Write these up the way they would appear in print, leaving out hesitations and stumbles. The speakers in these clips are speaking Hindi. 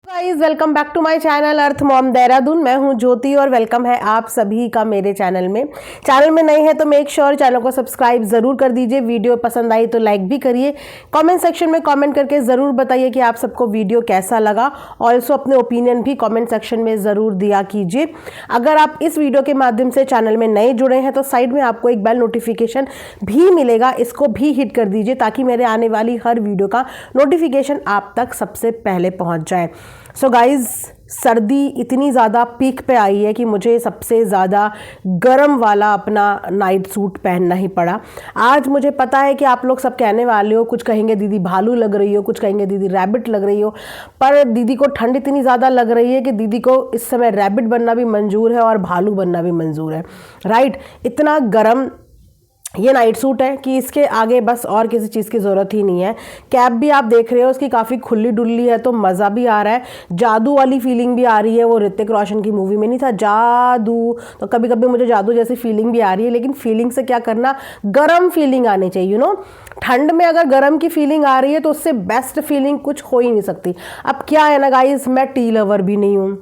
Guys welcome back to my channel Earth Mom Dehradun. मैं हूं ज्योति और वेलकम है आप सभी का मेरे चैनल में। चैनल में नए हैं तो मेक श्योर चैनल को सब्सक्राइब जरूर कर दीजिए। वीडियो पसंद आई तो लाइक भी करिए। कमेंट सेक्शन में कमेंट करके ज़रूर बताइए कि आप सबको वीडियो कैसा लगा। ऑल्सो अपने ओपिनियन भी कमेंट सेक्शन में ज़रूर दिया कीजिए। अगर आप इस वीडियो के माध्यम से चैनल में नए जुड़े हैं तो साइड में आपको एक बेल नोटिफिकेशन भी मिलेगा, इसको भी हिट कर दीजिए ताकि मेरे आने वाली हर वीडियो का नोटिफिकेशन आप तक सबसे पहले पहुंच जाए। सो गाइज, सर्दी इतनी ज़्यादा पीक पे आई है कि मुझे सबसे ज़्यादा गर्म वाला अपना नाइट सूट पहनना ही पड़ा। आज मुझे पता है कि आप लोग सब कहने वाले हो, कुछ कहेंगे दीदी भालू लग रही हो, कुछ कहेंगे दीदी रैबिट लग रही हो, पर दीदी को ठंड इतनी ज़्यादा लग रही है कि दीदी को इस समय रैबिट बनना भी मंजूर है और भालू बनना भी मंजूर है। राइट, इतना गर्म ये नाइट सूट है कि इसके आगे बस और किसी चीज़ की ज़रूरत ही नहीं है। कैप भी आप देख रहे हो उसकी काफ़ी खुली डुल्ली है तो मज़ा भी आ रहा है। जादू वाली फीलिंग भी आ रही है। वो ऋतिक रोशन की मूवी में नहीं था जादू, तो कभी कभी मुझे जादू जैसी फीलिंग भी आ रही है। लेकिन फीलिंग से क्या करना, गर्म फीलिंग आनी चाहिए। यू नो, ठंड में अगर गर्म की फीलिंग आ रही है तो उससे बेस्ट फीलिंग कुछ हो ही नहीं सकती। अब क्या है ना गाइस, मैं टी लवर भी नहीं हूँ,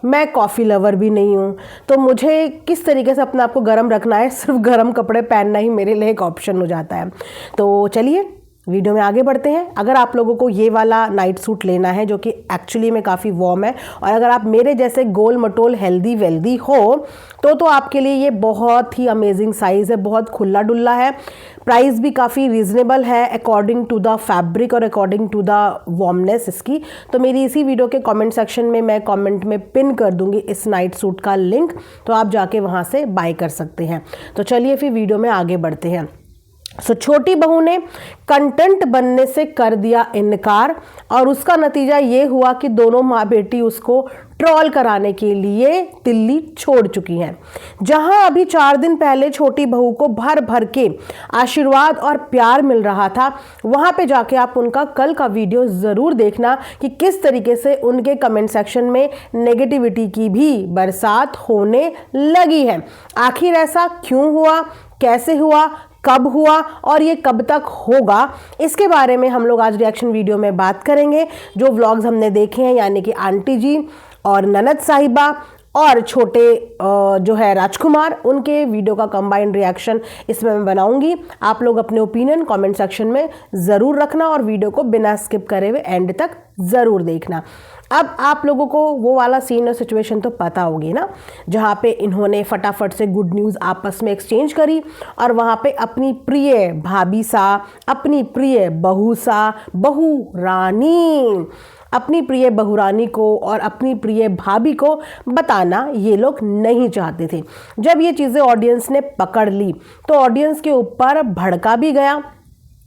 मैं कॉफ़ी लवर भी नहीं हूँ, तो मुझे किस तरीके से अपने आप को गर्म रखना है, सिर्फ गर्म कपड़े पहनना ही मेरे लिए एक ऑप्शन हो जाता है। तो चलिए वीडियो में आगे बढ़ते हैं। अगर आप लोगों को ये वाला नाइट सूट लेना है जो कि एक्चुअली में काफ़ी वार्म है, और अगर आप मेरे जैसे गोल मटोल हेल्दी वेल्दी हो तो आपके लिए ये बहुत ही अमेजिंग साइज़ है, बहुत खुला डुल्ला है। प्राइस भी काफ़ी रीज़नेबल है अकॉर्डिंग टू द फैब्रिक और अकॉर्डिंग टू द वार्मनेस इसकी। तो मेरी इसी वीडियो के कमेंट सेक्शन में मैं कमेंट में पिन कर दूंगी इस नाइट सूट का लिंक, तो आप जाके वहाँ से बाय कर सकते हैं। तो चलिए फिर वीडियो में आगे बढ़ते हैं। छोटी बहू ने कंटेंट बनने से कर दिया इनकार और उसका नतीजा ये हुआ कि दोनों माँ बेटी उसको ट्रोल कराने के लिए दिल्ली छोड़ चुकी हैं। जहां अभी 4 दिन पहले छोटी बहू को भर भर के आशीर्वाद और प्यार मिल रहा था, वहां पे जाके आप उनका कल का वीडियो ज़रूर देखना कि किस तरीके से उनके कमेंट सेक्शन में नेगेटिविटी की भी बरसात होने लगी है। आखिर ऐसा क्यों हुआ, कैसे हुआ, कब हुआ और ये कब तक होगा, इसके बारे में हम लोग आज रिएक्शन वीडियो में बात करेंगे। जो व्लॉग्स हमने देखे हैं, यानी कि आंटी जी और ननद साहिबा और छोटे जो है राजकुमार, उनके वीडियो का कंबाइंड रिएक्शन इसमें मैं बनाऊंगी। आप लोग अपने ओपिनियन कमेंट सेक्शन में ज़रूर रखना और वीडियो को बिना स्किप करे हुए एंड तक ज़रूर देखना। अब आप लोगों को वो वाला सीन और सिचुएशन तो पता होगी ना, जहाँ पे इन्होंने फटाफट से गुड न्यूज़ आपस में एक्सचेंज करी और वहाँ पे अपनी प्रिय भाभी सा, अपनी प्रिय बहू सा, बहू रानी, अपनी प्रिय बहुरानी को और अपनी प्रिय भाभी को बताना ये लोग नहीं चाहते थे। जब ये चीज़ें ऑडियंस ने पकड़ ली तो ऑडियंस के ऊपर भड़का भी गया,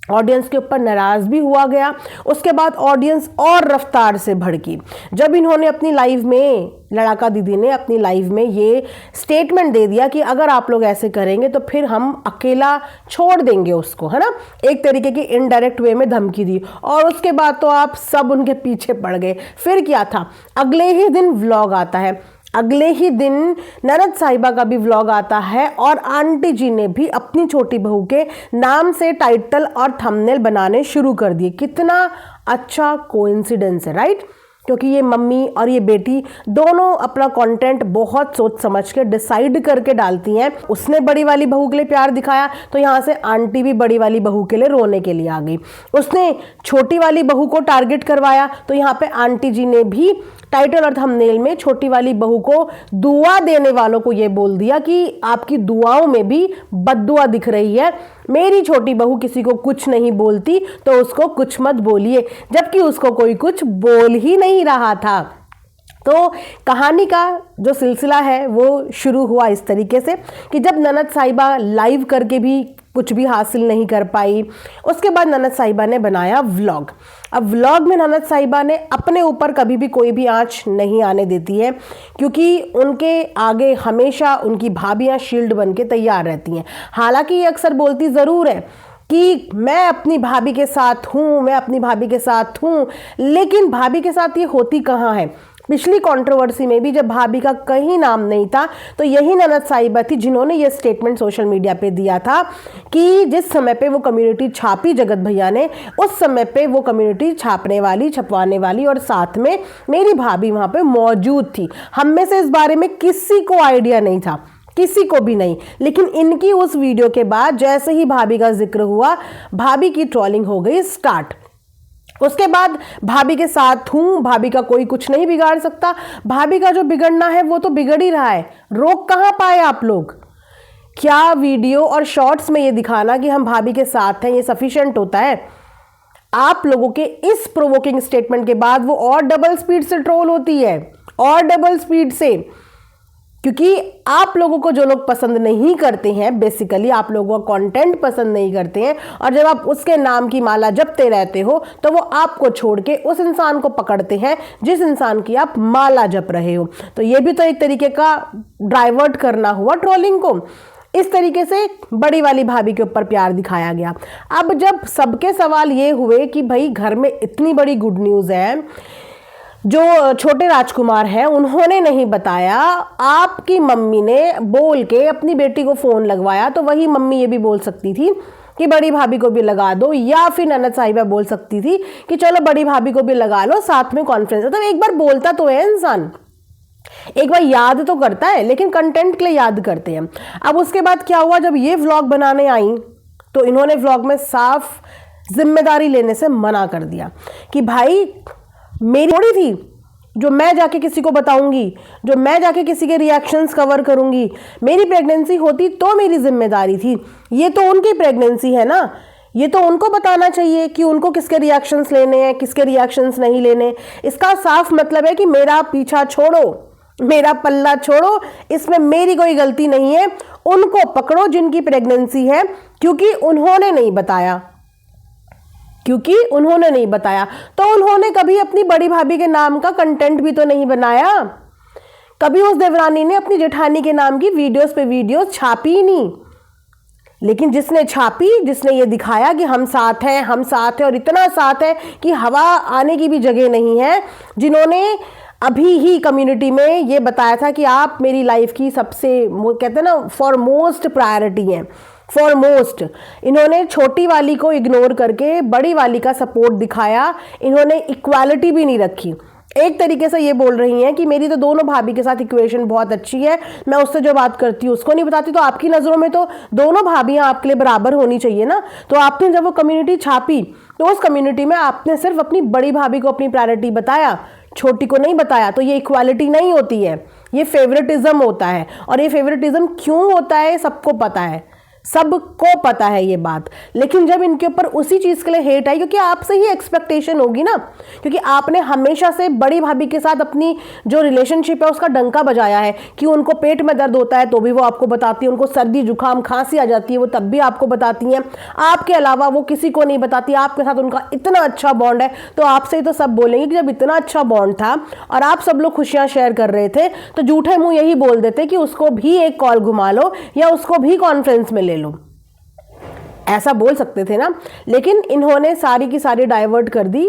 ऑडियंस के ऊपर नाराज़ भी हुआ गया। उसके बाद ऑडियंस और रफ्तार से भड़की जब इन्होंने अपनी लाइव में, लड़ाका दीदी ने अपनी लाइव में ये स्टेटमेंट दे दिया कि अगर आप लोग ऐसे करेंगे तो फिर हम अकेला छोड़ देंगे उसको, है ना। एक तरीके की इनडायरेक्ट वे में धमकी दी और उसके बाद तो आप सब उनके पीछे पड़ गए। फिर क्या था, अगले ही दिन व्लॉग आता है, अगले ही दिन ननद साहिबा का भी व्लॉग आता है और आंटी जी ने भी अपनी छोटी बहू के नाम से टाइटल और थंबनेल बनाने शुरू कर दिए। कितना अच्छा कोइंसिडेंस है, राइट, क्योंकि ये मम्मी और ये बेटी दोनों अपना कंटेंट बहुत सोच समझ के डिसाइड करके डालती हैं। उसने बड़ी वाली बहू के लिए प्यार दिखाया तो यहाँ से आंटी भी बड़ी वाली बहू के लिए रोने के लिए आ गई। उसने छोटी वाली बहू को टारगेट करवाया तो यहाँ पे आंटी जी ने भी टाइटल और थंबनेल में छोटी वाली बहू को दुआ देने वालों को ये बोल दिया कि आपकी दुआओं में भी बद्दुआ दिख रही है, मेरी छोटी बहू किसी को कुछ नहीं बोलती तो उसको कुछ मत बोलिए, जबकि उसको कोई कुछ बोल ही नहीं रहा था। तो कहानी का जो सिलसिला है वो शुरू हुआ इस तरीके से कि जब ननद साहिबा लाइव करके भी कुछ भी हासिल नहीं कर पाई, उसके बाद ननद साहिबा ने बनाया व्लॉग। अब व्लॉग में ननद साहिबा ने अपने ऊपर कभी भी कोई भी आंच नहीं आने देती है, क्योंकि उनके आगे हमेशा उनकी भाभियां शील्ड बन के तैयार रहती हैं। हालांकि ये अक्सर बोलती ज़रूर है कि मैं अपनी भाभी के साथ हूँ, मैं अपनी भाभी के साथ हूँ, लेकिन भाभी के साथ ये होती कहाँ है। पिछली कंट्रोवर्सी में भी जब भाभी का कहीं नाम नहीं था, तो यही ननद साहिबा थी जिन्होंने ये स्टेटमेंट सोशल मीडिया पे दिया था कि जिस समय पे वो कम्युनिटी छापी जगत भैया ने, उस समय पे वो कम्युनिटी छापने वाली, छपवाने वाली और साथ में मेरी भाभी वहां पे मौजूद थी। हम में से इस बारे में किसी को आइडिया नहीं था, किसी को भी नहीं। लेकिन इनकी उस वीडियो के बाद जैसे ही भाभी का जिक्र हुआ, भाभी की ट्रोलिंग हो गई स्टार्ट। उसके बाद भाभी के साथ हूं, भाभी का कोई कुछ नहीं बिगाड़ सकता, भाभी का जो बिगड़ना है वो तो बिगड़ ही रहा है, रोक कहां पाए आप लोग। क्या वीडियो और शॉर्ट्स में ये दिखाना कि हम भाभी के साथ हैं ये सफिशिएंट होता है? आप लोगों के इस प्रोवोकिंग स्टेटमेंट के बाद वो और डबल स्पीड से ट्रोल होती है, और डबल स्पीड से, क्योंकि आप लोगों को जो लोग पसंद नहीं करते हैं, बेसिकली आप लोगों का कंटेंट पसंद नहीं करते हैं, और जब आप उसके नाम की माला जपते रहते हो तो वो आपको छोड़ के उस इंसान को पकड़ते हैं जिस इंसान की आप माला जप रहे हो। तो ये भी तो एक तरीके का डाइवर्ट करना हुआ ट्रोलिंग को। इस तरीके से बड़ी वाली भाभी के ऊपर प्यार दिखाया गया। अब जब सबके सवाल ये हुए कि भाई घर में इतनी बड़ी गुड न्यूज़ है, जो छोटे राजकुमार हैं उन्होंने नहीं बताया, आपकी मम्मी ने बोल के अपनी बेटी को फ़ोन लगवाया, तो वही मम्मी ये भी बोल सकती थी कि बड़ी भाभी को भी लगा दो, या फिर ननद साहिबा बोल सकती थी कि चलो बड़ी भाभी को भी लगा लो, साथ में कॉन्फ्रेंस। मतलब एक बार बोलता तो है इंसान, एक बार याद तो करता है, लेकिन कंटेंट के लिए याद करते हैं। अब उसके बाद क्या हुआ, जब ये व्लॉग बनाने आई तो इन्होंने व्लॉग में साफ जिम्मेदारी लेने से मना कर दिया कि भाई मेरी थोड़ी थी जो मैं जाके किसी को बताऊंगी, जो मैं जाके किसी के रिएक्शंस कवर करूंगी। मेरी प्रेगनेंसी होती तो मेरी जिम्मेदारी थी, ये तो उनकी प्रेगनेंसी है ना, ये तो उनको बताना चाहिए कि उनको किसके रिएक्शंस लेने हैं, किसके रिएक्शंस नहीं लेने। इसका साफ मतलब है कि मेरा पीछा छोड़ो, मेरा पल्ला छोड़ो, इसमें मेरी कोई गलती नहीं है। उनको पकड़ो जिनकी प्रेगनेंसी है, क्योंकि उन्होंने नहीं बताया, क्योंकि उन्होंने नहीं बताया। तो उन्होंने कभी अपनी बड़ी भाभी के नाम का कंटेंट भी तो नहीं बनाया, कभी उस देवरानी ने अपनी जेठानी के नाम की वीडियोस पे वीडियोस छापी ही नहीं। लेकिन जिसने छापी, जिसने ये दिखाया कि हम साथ हैं, हम साथ हैं, और इतना साथ है कि हवा आने की भी जगह नहीं है, जिन्होंने अभी ही कम्युनिटी में ये बताया था कि आप मेरी लाइफ की सबसे, कहते हैं ना, फॉरमोस्ट प्रायोरिटी हैं, फॉरमोस्ट। इन्होंने छोटी वाली को इग्नोर करके बड़ी वाली का सपोर्ट दिखाया, इन्होंने इक्वालिटी भी नहीं रखी। एक तरीके से ये बोल रही हैं कि मेरी तो दोनों भाभी के साथ इक्वेशन बहुत अच्छी है, मैं उससे जो बात करती हूँ उसको नहीं बताती, तो आपकी नज़रों में तो दोनों भाभियाँ आपके लिए बराबर होनी चाहिए ना। तो आपने जब वो कम्युनिटी छापी तो उस कम्युनिटी में आपने सिर्फ अपनी बड़ी भाभी को अपनी प्रायोरिटी बताया, छोटी को नहीं बताया, तो ये इक्वालिटी नहीं होती है, ये फेवरेटिज्म होता है। और ये फेवरेटिज्म क्यों होता है सबको पता है, सबको पता है ये बात। लेकिन जब इनके ऊपर उसी चीज़ के लिए हेट आई, क्योंकि आपसे ही एक्सपेक्टेशन होगी ना, क्योंकि आपने हमेशा से बड़ी भाभी के साथ अपनी जो रिलेशनशिप है उसका डंका बजाया है कि उनको पेट में दर्द होता है तो भी वो आपको बताती है, उनको सर्दी जुकाम खांसी आ जाती है वो तब भी आपको बताती हैं, आपके अलावा वो किसी को नहीं बताती। आपके साथ उनका इतना अच्छा बॉन्ड है, तो आपसे ही तो सब बोलेंगे कि जब इतना अच्छा बॉन्ड था और आप सब लोग खुशियाँ शेयर कर रहे थे, तो झूठे मुँह यही बोल देते कि उसको भी एक कॉल घुमा लो या उसको भी कॉन्फ्रेंस में ले लो, ऐसा बोल सकते थे ना। लेकिन इन्होंने सारी की सारी डाइवर्ट कर दी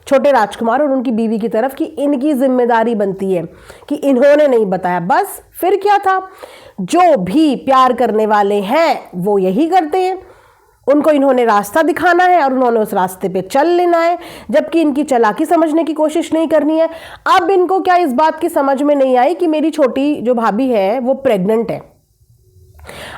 छोटे राजकुमार और उनकी बीवी की तरफ कि इनकी जिम्मेदारी बनती है कि इन्होंने नहीं बताया। बस फिर क्या था, जो भी प्यार करने वाले हैं वो यही करते हैं, उनको इन्होंने रास्ता दिखाना है और उन्होंने उस रास्ते पे चल लेना है, जबकि इनकी चालाकी समझने की कोशिश नहीं करनी है। अब इनको क्या इस बात की समझ में नहीं आई कि मेरी छोटी जो भाभी है वो प्रेग्नेंट है।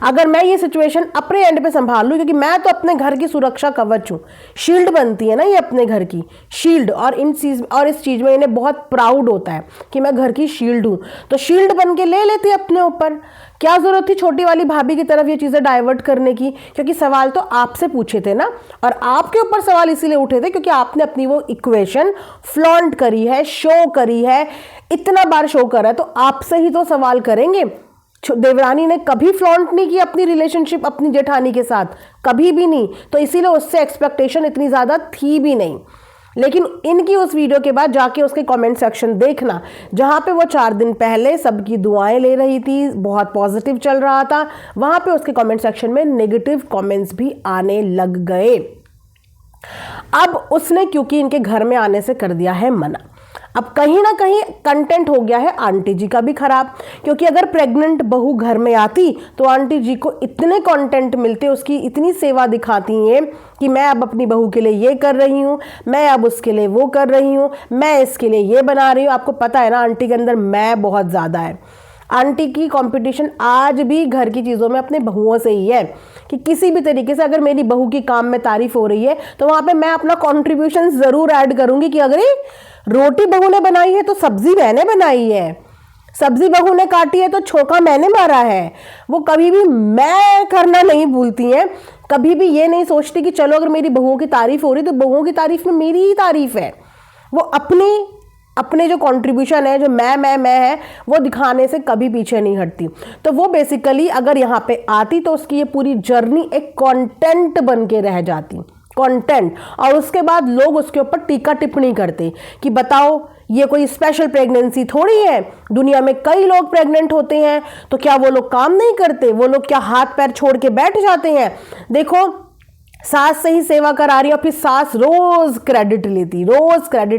अगर मैं ये सिचुएशन अपने एंड पे संभाल लूं, क्योंकि मैं तो अपने घर की सुरक्षा कवच हूं, शील्ड बनती है ना ये अपने घर की शील्ड, और इस चीज में इन्हें बहुत प्राउड होता है कि मैं घर की शील्ड हूं, तो शील्ड बन के ले लेती अपने ऊपर। क्या जरूरत थी छोटी वाली भाभी की तरफ ये चीजें डाइवर्ट करने की, क्योंकि सवाल तो आपसे पूछे थे ना, और आपके ऊपर सवाल इसीलिए उठे थे क्योंकि आपने अपनी वो इक्वेशन फ्लॉन्ट करी है, शो करी है, इतना बार शो करा है, तो आपसे ही तो सवाल करेंगे। देवरानी ने कभी फ्लॉन्ट नहीं की अपनी रिलेशनशिप अपनी जेठानी के साथ, कभी भी नहीं, तो इसीलिए उससे एक्सपेक्टेशन इतनी ज़्यादा थी भी नहीं। लेकिन इनकी उस वीडियो के बाद जाके उसके कमेंट सेक्शन देखना, जहाँ पे वो 4 दिन पहले सबकी दुआएं ले रही थी, बहुत पॉजिटिव चल रहा था, वहाँ पे उसके कमेंट सेक्शन में नेगेटिव कमेंट्स भी आने लग गए। अब उसने क्योंकि इनके घर में आने से कर दिया है मना। अब कहीं ना कहीं कंटेंट हो गया है आंटी जी का भी खराब, क्योंकि अगर प्रेग्नेंट बहू घर में आती तो आंटी जी को इतने कंटेंट मिलते, उसकी इतनी सेवा दिखाती हैं कि मैं अब अपनी बहू के लिए ये कर रही हूँ, मैं अब उसके लिए वो कर रही हूँ, मैं इसके लिए ये बना रही हूँ। आपको पता है ना, आंटी के अंदर मैं बहुत ज़्यादा है। आंटी की कंपटीशन आज भी घर की चीज़ों में अपने बहुओं से ही है कि किसी भी तरीके से अगर मेरी बहू की काम में तारीफ हो रही है तो वहाँ पे मैं अपना कंट्रीब्यूशन ज़रूर ऐड करूँगी कि अगर रोटी बहू ने बनाई है तो सब्जी मैंने बनाई है, सब्जी बहू ने काटी है तो छोका मैंने मारा है। वो कभी भी मैं करना नहीं भूलती हैं, कभी भी ये नहीं सोचती कि चलो अगर मेरी बहुओं की तारीफ हो रही तो बहुओं की तारीफ में मेरी ही तारीफ है। वो अपने जो कंट्रीब्यूशन है, जो मैं है, वो दिखाने से कभी पीछे नहीं हटती। तो वो बेसिकली अगर यहाँ पे आती तो उसकी ये पूरी जर्नी एक कंटेंट बन के रह जाती, कंटेंट। और उसके बाद लोग उसके ऊपर टीका टिप्पणी करते कि बताओ ये कोई स्पेशल प्रेगनेंसी थोड़ी है, दुनिया में कई लोग प्रेग्नेंट होते हैं, तो क्या वो लोग काम नहीं करते, वो लोग क्या हाथ पैर छोड़ के बैठ जाते हैं। देखो सास से ही सेवा करा रही है और फिर सास रोज क्रेडिट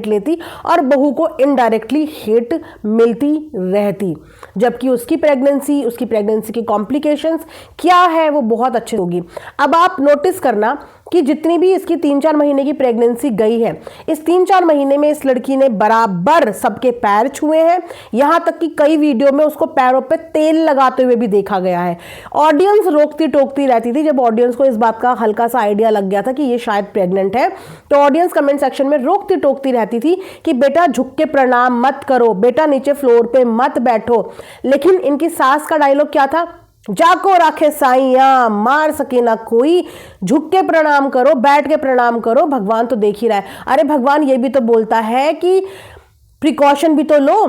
लेती और बहू को इनडायरेक्टली हेट मिलती रहती, जबकि उसकी प्रेगनेंसी की कॉम्प्लिकेशंस क्या है वो बहुत अच्छी होगी। अब आप नोटिस करना कि जितनी भी इसकी 3-4 महीने की प्रेगनेंसी गई है, इस 3-4 महीने में इस लड़की ने बराबर सबके पैर छुए हैं, यहाँ तक कि कई वीडियो में उसको पैरों पे तेल लगाते हुए भी देखा गया है। ऑडियंस रोकती टोकती रहती थी, जब ऑडियंस को इस बात का हल्का सा आइडिया लग गया था कि ये शायद प्रेग्नेंट है, तो ऑडियंस कमेंट सेक्शन में रोकती टोकती रहती थी कि बेटा झुक के प्रणाम मत करो, बेटा नीचे फ्लोर पे मत बैठो। लेकिन इनकी सास का डायलॉग क्या था, जाको राखे साइया मार सके ना कोई, झुक के प्रणाम करो, बैठ के प्रणाम करो, भगवान तो देख ही रहा है। अरे भगवान ये भी तो बोलता है कि प्रिकॉशन भी तो लो,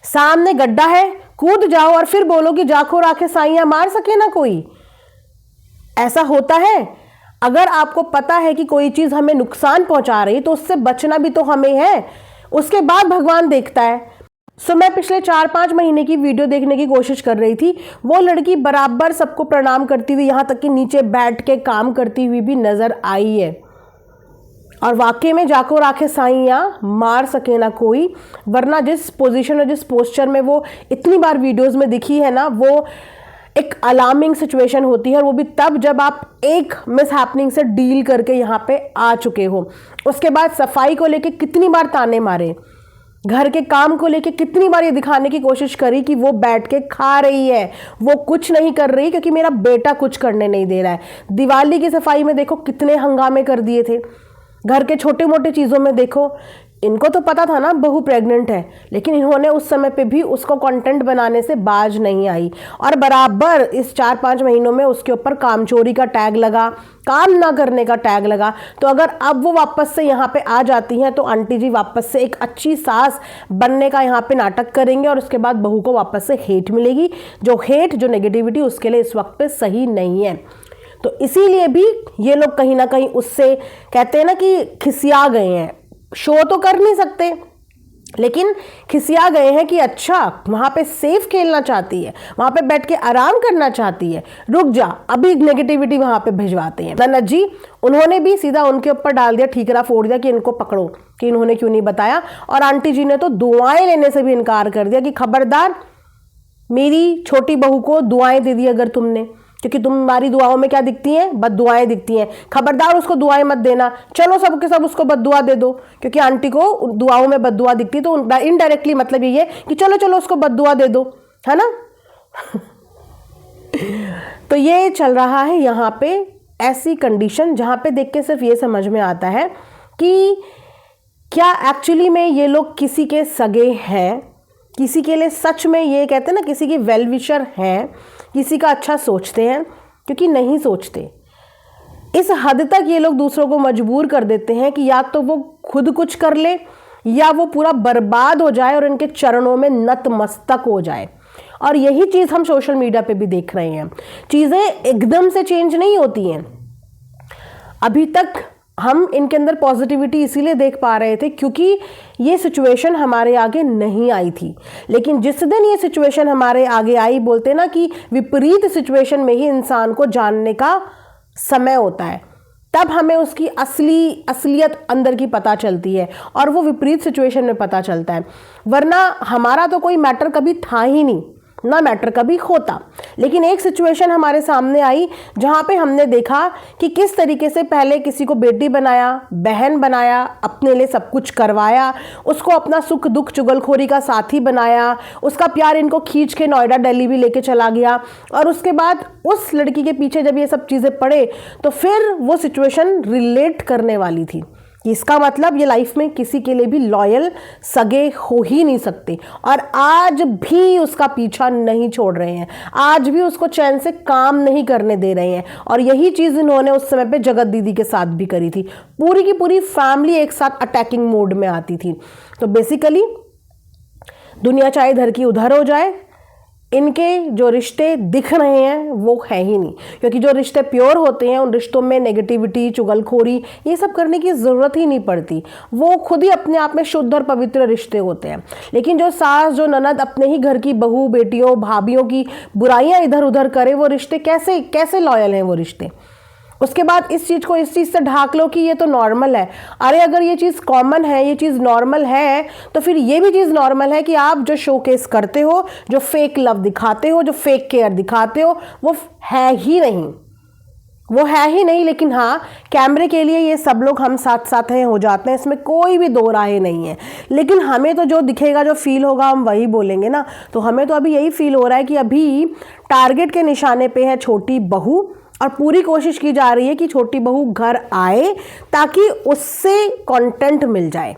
सामने गड्ढा है कूद जाओ और फिर बोलो कि जाको राखे साइया मार सके ना कोई। ऐसा होता है? अगर आपको पता है कि कोई चीज हमें नुकसान पहुंचा रही तो उससे बचना भी तो हमें है, उसके बाद भगवान देखता है। सो मैं पिछले 4-5 महीने की वीडियो देखने की कोशिश कर रही थी, वो लड़की बराबर सबको प्रणाम करती हुई, यहाँ तक कि नीचे बैठ के काम करती हुई भी नजर आई है। और वाकई में जाको राखे साइया मार सके ना कोई, वरना जिस पोजीशन और जिस पोस्चर में वो इतनी बार वीडियोस में दिखी है ना, वो एक अलार्मिंग सिचुएशन होती है, और वो भी तब जब आप एक मिस हैपनिंग से डील करके यहाँ पे आ चुके हो। उसके बाद सफाई को लेके कितनी बार ताने मारे, घर के काम को लेके कितनी बार ये दिखाने की कोशिश करी कि वो बैठ के खा रही है, वो कुछ नहीं कर रही क्योंकि मेरा बेटा कुछ करने नहीं दे रहा है। दिवाली की सफाई में देखो कितने हंगामे कर दिए थे, घर के छोटे मोटे चीज़ों में देखो। इनको तो पता था ना बहू प्रेग्नेंट है, लेकिन इन्होंने उस समय पे भी उसको कंटेंट बनाने से बाज नहीं आई, और बराबर इस 4-5 महीनों में उसके ऊपर कामचोरी का टैग लगा, काम ना करने का टैग लगा। तो अगर अब वो वापस से यहाँ पे आ जाती हैं तो आंटी जी वापस से एक अच्छी सास बनने का यहाँ पे नाटक करेंगे, और उसके बाद बहू को वापस से हेट मिलेगी, जो नेगेटिविटी उसके लिए इस वक्त पे सही नहीं है। तो इसीलिए भी ये लोग कहीं ना कहीं उससे कहते हैं ना कि खिसिया गए हैं। शो तो कर नहीं सकते, लेकिन खिसिया गए हैं कि अच्छा वहां पे सेफ खेलना चाहती है, वहां पे बैठ के आराम करना चाहती है, रुक जा, अभी नेगेटिविटी वहां पे भिजवाते हैं। ननद जी उन्होंने भी सीधा उनके ऊपर डाल दिया, ठीकरा फोड़ दिया कि इनको पकड़ो कि इन्होंने क्यों नहीं बताया। और आंटी जी ने तो दुआएं लेने से भी इनकार कर दिया कि खबरदार मेरी छोटी बहू को दुआएं दे दी अगर तुमने, क्योंकि तुम्हारी दुआओं में क्या दिखती हैं, बद दुआएं दिखती हैं, खबरदार उसको दुआएं मत देना, चलो सब के सब उसको बद दुआ दे दो, क्योंकि आंटी को दुआओं में बद दुआ दिखती है। तो इनडायरेक्टली मतलब ये है कि चलो चलो उसको बद दुआ दे दो, है ना। तो ये चल रहा है यहाँ पे ऐसी कंडीशन जहाँ पे देख के सिर्फ ये समझ में आता है कि क्या एक्चुअली में ये लोग किसी के सगे हैं, किसी के लिए सच में ये कहते हैं ना किसी की वेल विशर हैं, किसी का अच्छा सोचते हैं, क्योंकि नहीं सोचते। इस हद तक ये लोग दूसरों को मजबूर कर देते हैं कि या तो वो खुद कुछ कर ले या वो पूरा बर्बाद हो जाए और इनके चरणों में नतमस्तक हो जाए। और यही चीज़ हम सोशल मीडिया पे भी देख रहे हैं। चीज़ें एकदम से चेंज नहीं होती हैं। अभी तक हम इनके अंदर पॉजिटिविटी इसीलिए देख पा रहे थे क्योंकि ये सिचुएशन हमारे आगे नहीं आई थी, लेकिन जिस दिन ये सिचुएशन हमारे आगे आई, बोलते ना कि विपरीत सिचुएशन में ही इंसान को जानने का समय होता है। तब हमें उसकी असलियत अंदर की पता चलती है और वो विपरीत सिचुएशन में पता चलता है। वरना हमारा तो कोई मैटर कभी था ही नहीं, ना मैटर कभी होता। लेकिन एक सिचुएशन हमारे सामने आई जहाँ पे हमने देखा कि किस तरीके से पहले किसी को बेटी बनाया, बहन बनाया, अपने लिए सब कुछ करवाया, उसको अपना सुख दुख चुगलखोरी का साथी बनाया, उसका प्यार इनको खींच के नोएडा दिल्ली भी लेके चला गया, और उसके बाद उस लड़की के पीछे जब ये सब चीज़ें पड़े तो फिर वो सिचुएशन रिलेट करने वाली थी कि इसका मतलब ये लाइफ में किसी के लिए भी लॉयल सगे हो ही नहीं सकते। और आज भी उसका पीछा नहीं छोड़ रहे हैं, आज भी उसको चैन से काम नहीं करने दे रहे हैं। और यही चीज़ इन्होंने उस समय पे जगत दीदी के साथ भी करी थी। पूरी की पूरी फैमिली एक साथ अटैकिंग मोड में आती थी। तो बेसिकली दुनिया चाहे इधर की उधर हो जाए, इनके जो रिश्ते दिख रहे हैं वो है ही नहीं, क्योंकि जो रिश्ते प्योर होते हैं उन रिश्तों में नेगेटिविटी, चुगलखोरी, ये सब करने की ज़रूरत ही नहीं पड़ती। वो खुद ही अपने आप में शुद्ध और पवित्र रिश्ते होते हैं। लेकिन जो सास, जो ननद अपने ही घर की बहू, बेटियों, भाभीियों की बुराइयां इधर उधर करे, वो रिश्ते कैसे कैसे लॉयल हैं वो रिश्ते। उसके बाद इस चीज़ को इस चीज़ से ढाक लो कि ये तो नॉर्मल है। अरे अगर ये चीज़ कॉमन है, ये चीज़ नॉर्मल है, तो फिर ये भी चीज़ नॉर्मल है कि आप जो शोकेस करते हो, जो फेक लव दिखाते हो, जो फेक केयर दिखाते हो, वो है ही नहीं, वो है ही नहीं। लेकिन हाँ, कैमरे के लिए ये सब लोग हम साथ साथ हैं, हो जाते हैं, इसमें कोई भी दो राहें नहीं है। लेकिन हमें तो जो दिखेगा, जो फील होगा, हम वही बोलेंगे ना। तो हमें तो अभी यही फील हो रहा है कि अभी टारगेट के निशाने पे है छोटी बहू, और पूरी कोशिश की जा रही है कि छोटी बहू घर आए ताकि उससे कंटेंट मिल जाए,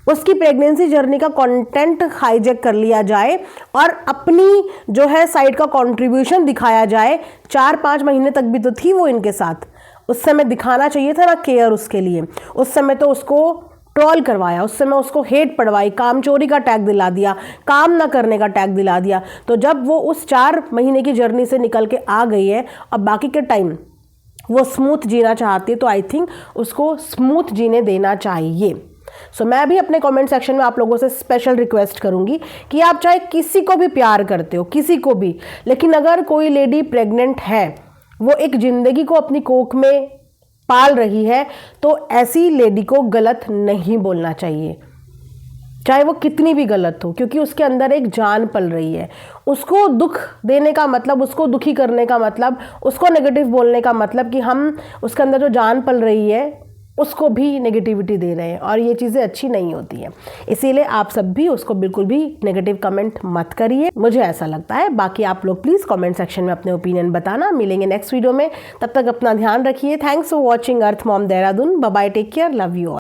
उसकी प्रेगनेंसी जर्नी का कंटेंट हाईजैक कर लिया जाए और अपनी जो है साइड का कंट्रीब्यूशन दिखाया जाए। 4-5 महीने तक भी तो थी वो इनके साथ, उस समय दिखाना चाहिए था ना केयर उसके लिए। उस समय तो उसको ट्रोल करवाया, उस समय उसको हेट पढ़वाई, काम चोरी का टैग दिला दिया, काम ना करने का टैग दिला दिया। तो जब वो उस 4 महीने की जर्नी से निकल के आ गई है, अब बाकी के टाइम वो स्मूथ जीना चाहती है, तो आई थिंक उसको स्मूथ जीने देना चाहिए। सो मैं भी अपने कमेंट सेक्शन में आप लोगों से स्पेशल रिक्वेस्ट करूंगी कि आप चाहे किसी को भी प्यार करते हो, किसी को भी, लेकिन अगर कोई लेडी प्रेग्नेंट है, वो एक जिंदगी को अपनी कोख में पाल रही है, तो ऐसी लेडी को गलत नहीं बोलना चाहिए, चाहे वो कितनी भी गलत हो, क्योंकि उसके अंदर एक जान पल रही है। उसको दुख देने का मतलब, उसको दुखी करने का मतलब, उसको नेगेटिव बोलने का मतलब कि हम उसके अंदर जो जान पल रही है उसको भी नेगेटिविटी दे रहे हैं, और ये चीज़ें अच्छी नहीं होती हैं। इसीलिए आप सब भी उसको बिल्कुल भी नेगेटिव कमेंट मत करिए, मुझे ऐसा लगता है। बाकी आप लोग प्लीज़ कमेंट सेक्शन में अपने ओपिनियन बताना। मिलेंगे नेक्स्ट वीडियो में, तब तक अपना ध्यान रखिए। Thanks for watching Earth Mom Dehradun. Bye bye, take care, love you all.